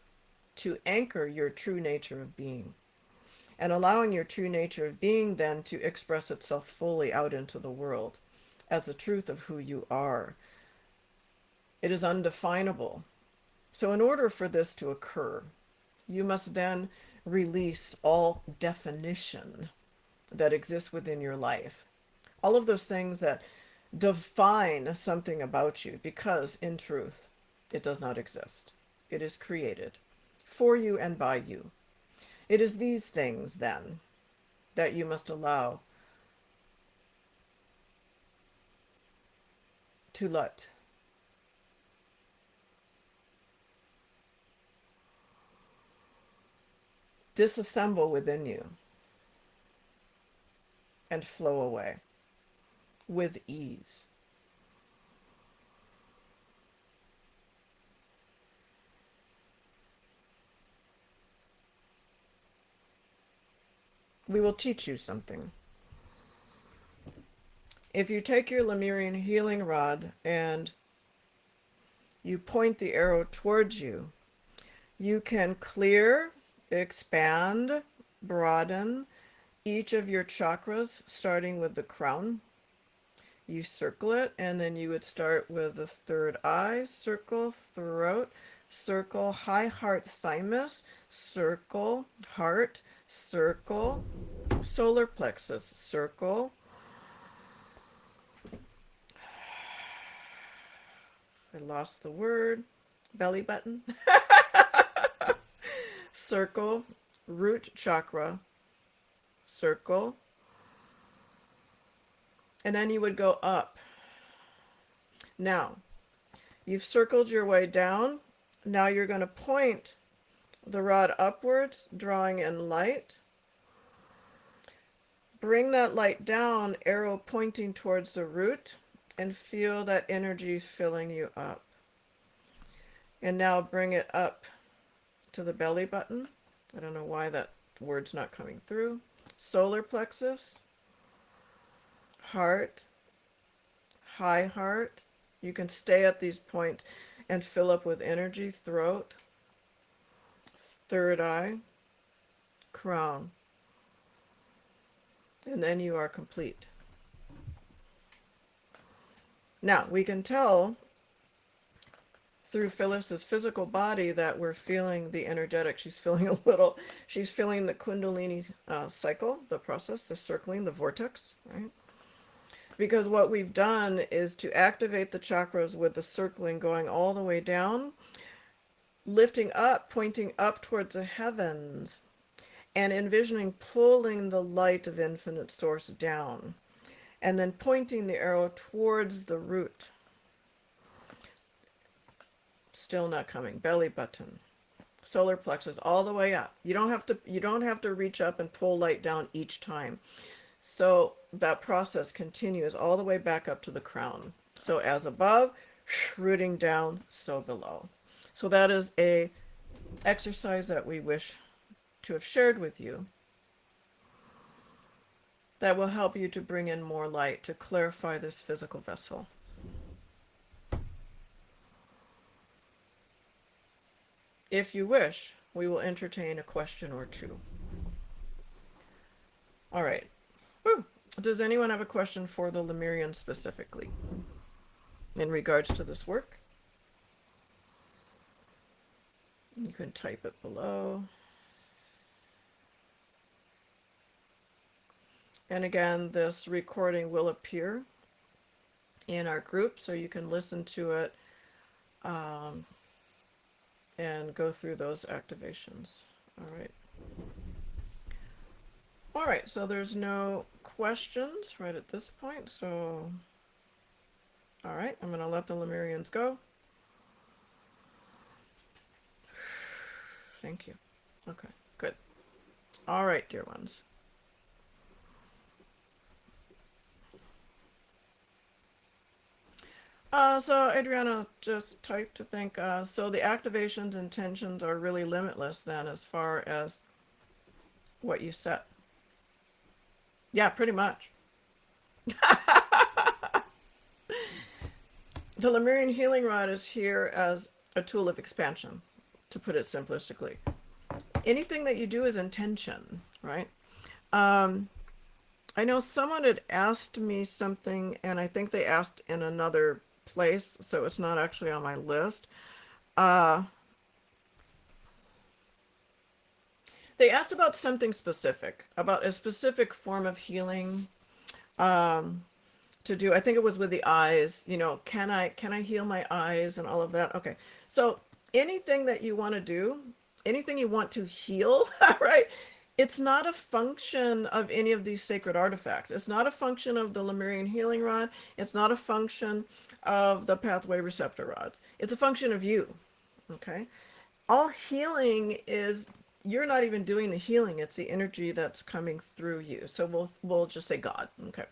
to anchor your true nature of being, and allowing your true nature of being then to express itself fully out into the world as the truth of who you are. It is undefinable. So in order for this to occur, you must then release all definition that exists within your life. All of those things that define something about you, because in truth, it does not exist. It is created for you and by you. It is these things then that you must allow to let disassemble within you and flow away with ease. We will teach you something. If you take your Lemurian Healing Rod and you point the arrow towards you, you can clear, expand, broaden each of your chakras, starting with the crown. You circle it, and then you would start with the third eye, circle, throat, circle, high heart, thymus, circle, heart, circle, solar plexus, circle. I lost the word. Belly button. Circle, root chakra, circle. And then you would go up. Now, you've circled your way down. Now you're going to point the rod upwards, drawing in light. Bring that light down, arrow pointing towards the root, and feel that energy filling you up. And now bring it up to the belly button. I don't know why that word's not coming through. Solar plexus, heart, high heart. You can stay at these points and fill up with energy. Throat, third eye, crown. And then you are complete. Now, we can tell through Phyllis's physical body that we're feeling the energetic. She's feeling she's feeling the Kundalini cycle, the process, the circling, the vortex, right? Because what we've done is to activate the chakras with the circling going all the way down, lifting up, pointing up towards the heavens, and envisioning pulling the light of infinite source down, and then pointing the arrow towards the root. Still not coming. Belly button, solar plexus, all the way up. You don't have to reach up and pull light down each time. So that process continues all the way back up to the crown. So as above, rooting down, so below. So that is a exercise that we wish to have shared with you that will help you to bring in more light to clarify this physical vessel. If you wish, we will entertain a question or two. All right. Woo. Does anyone have a question for the Lemurian specifically in regards to this work? You can type it below. And again, this recording will appear in our group, so you can listen to it and go through those activations. All right. All right, so there's no questions right at this point, so all right, I'm going to let the Lemurians go. Thank you. Okay, good. All right, dear ones. So Adriana just typed to think, so the activations and tensions are really limitless then as far as what you set. Yeah, pretty much. The Lemurian Healing Rod is here as a tool of expansion, to put it simplistically. Anything that you do is intention, right? I know someone had asked me something, and I think they asked in another place, so it's not actually on my list. They asked about something specific, about a specific form of healing to do. I think it was with the eyes, you know, can I heal my eyes and all of that? Okay. So anything that you want to do, anything you want to heal, right? It's not a function of any of these sacred artifacts. It's not a function of the Lemurian Healing Rod. It's not a function of the Pathway Receptor rods. It's a function of you, okay? All healing is, you're not even doing the healing. It's the energy that's coming through you. So we'll just say God, okay?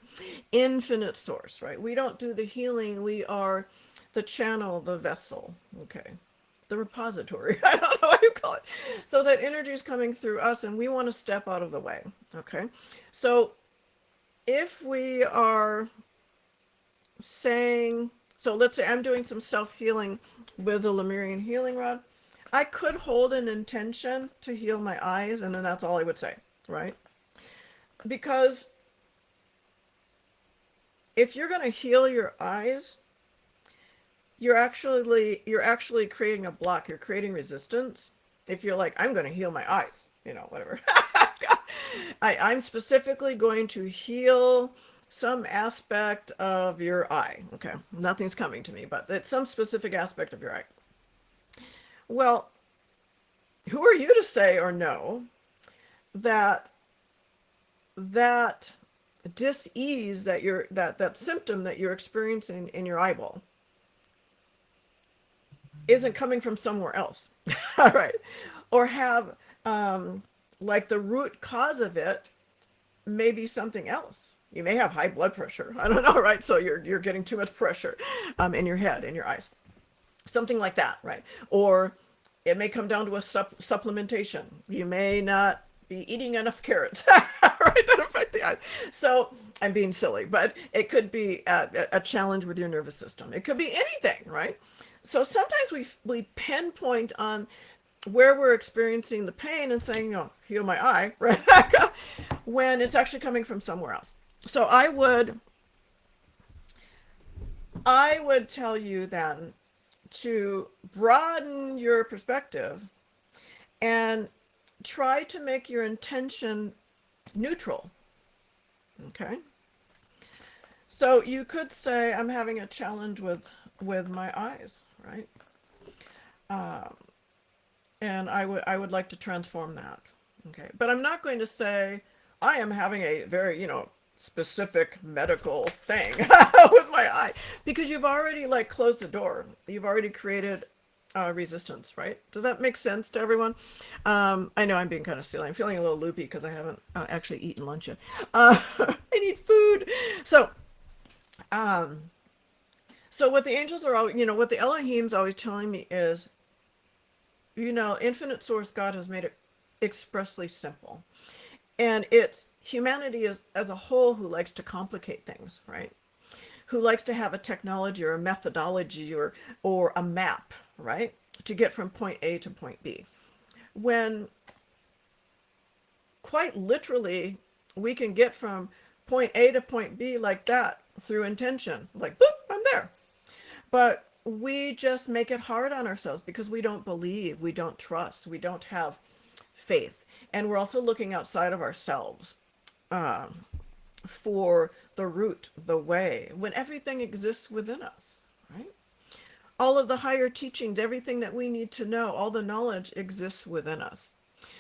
Infinite source, right? We don't do the healing. We are the channel, the vessel, okay? The repository, I don't know what you call it. So that energy is coming through us and we want to step out of the way, okay? So if we are saying, so let's say I'm doing some self-healing with the Lemurian Healing Rod, I could hold an intention to heal my eyes and then that's all I would say, right? Because if you're going to heal your eyes, you're actually creating a block. You're creating resistance. If you're like, I'm going to heal my eyes, you know, whatever. I'm specifically going to heal some aspect of your eye. Okay, nothing's coming to me, but it's some specific aspect of your eye. Well, who are you to say or know that dis-ease that that symptom that you're experiencing in your eyeball isn't coming from somewhere else? All right. Or have like the root cause of it may be something else. You may have high blood pressure. I don't know, right? So you're getting too much pressure in your head, in your eyes. Something like that, right? Or it may come down to a supplementation. You may not be eating enough carrots, right? That affect the eyes. So I'm being silly, but it could be a challenge with your nervous system. It could be anything, right? So sometimes we pinpoint on where we're experiencing the pain and saying, you know, heal my eye, right? When it's actually coming from somewhere else. So I would tell you then to broaden your perspective and try to make your intention neutral. Okay. So you could say, I'm having a challenge with my eyes, right? And I would like to transform that. Okay. But I'm not going to say I am having a very, you know, specific medical thing with my eye, because you've already like closed the door. You've already created resistance, right? Does that make sense to everyone? I know I'm being kind of silly. I'm feeling a little loopy because I haven't actually eaten lunch yet. I need food. So So what the angels are all, what the Elohim's always telling me is, infinite source God has made it expressly simple. And it's humanity as a whole who likes to complicate things, right? Who likes to have a technology or a methodology or a map, right? To get from point A to point B. When quite literally we can get from point A to point B like that through intention. Like, boop, I'm there. But we just make it hard on ourselves because we don't believe, we don't trust, we don't have faith. And we're also looking outside of ourselves for the root, the way, when everything exists within us, right? All of the higher teachings, everything that we need to know, all the knowledge exists within us.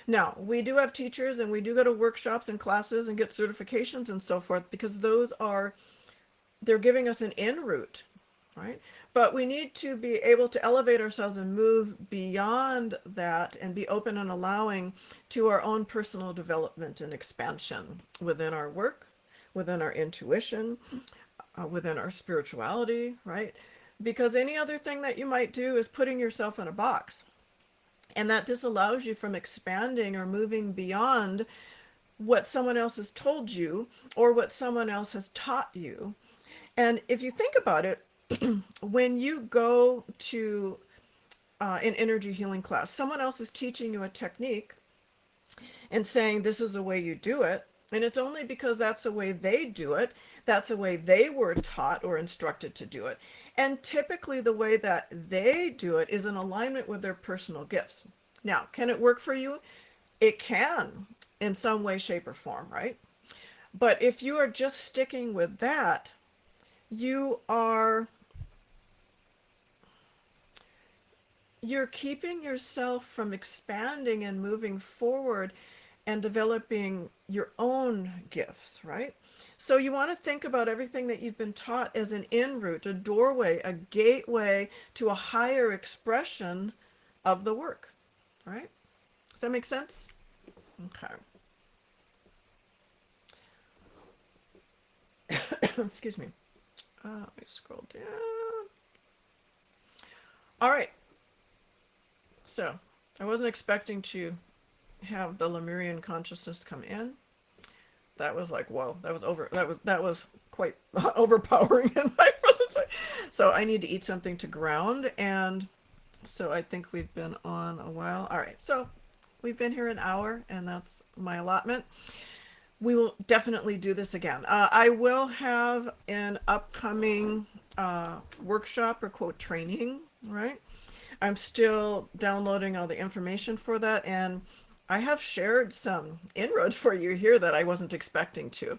Now, we do have teachers and we do go to workshops and classes and get certifications and so forth because they're giving us an in route, right? But we need to be able to elevate ourselves and move beyond that and be open and allowing to our own personal development and expansion within our work, within our intuition, within our spirituality, right? Because any other thing that you might do is putting yourself in a box. And that disallows you from expanding or moving beyond what someone else has told you or what someone else has taught you. And if you think about it, when you go to an energy healing class, someone else is teaching you a technique and saying this is the way you do it. And it's only because that's the way they do it. That's the way they were taught or instructed to do it. And typically the way that they do it is in alignment with their personal gifts. Now, can it work for you? It can in some way, shape, or form, right? But if you are just sticking with that, you're keeping yourself from expanding and moving forward and developing your own gifts, right? So you want to think about everything that you've been taught as an in route, a doorway, a gateway to a higher expression of the work, right? Does that make sense? Okay. Excuse me. Let me scroll down. All right. So I wasn't expecting to have the Lemurian consciousness come in. That was like, whoa, that was quite overpowering in my presence. So I need to eat something to ground. And so I think we've been on a while. All right. So we've been here an hour and that's my allotment. We will definitely do this again. I will have an upcoming workshop or quote training, right? I'm still downloading all the information for that, and I have shared some inroads for you here that I wasn't expecting to.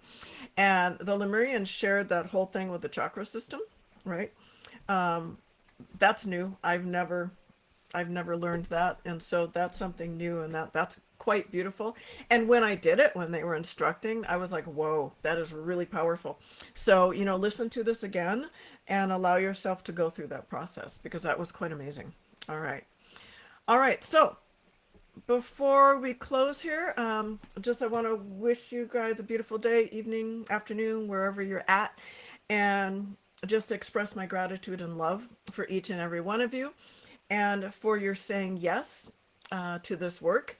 And the Lemurians shared that whole thing with the chakra system, right? That's new. I've never learned that, and so that's something new, and that's quite beautiful. And when I did it, when they were instructing, I was like, whoa, that is really powerful. So, listen to this again and allow yourself to go through that process because that was quite amazing. All right. So before we close here, I want to wish you guys a beautiful day, evening, afternoon, wherever you're at, and just express my gratitude and love for each and every one of you, and for your saying yes to this work,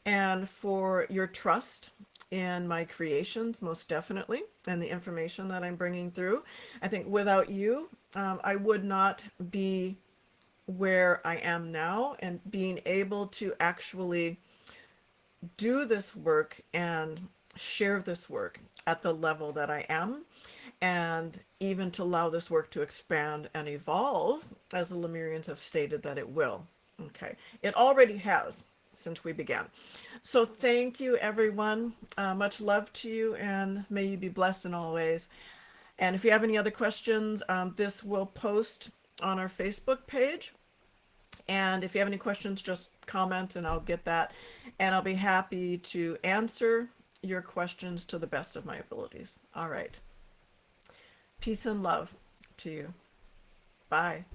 and for your trust in my creations, most definitely, and the information that I'm bringing through. I think without you, I would not be where I am now, and being able to actually do this work and share this work at the level that I am, and even to allow this work to expand and evolve as the Lemurians have stated that it will. Okay, it already has since we began. So thank you, everyone. Much love to you, and may you be blessed in all ways. And if you have any other questions, this will post on our Facebook page. And if you have any questions, just comment and I'll get that. And I'll be happy to answer your questions to the best of my abilities. All right. Peace and love to you. Bye.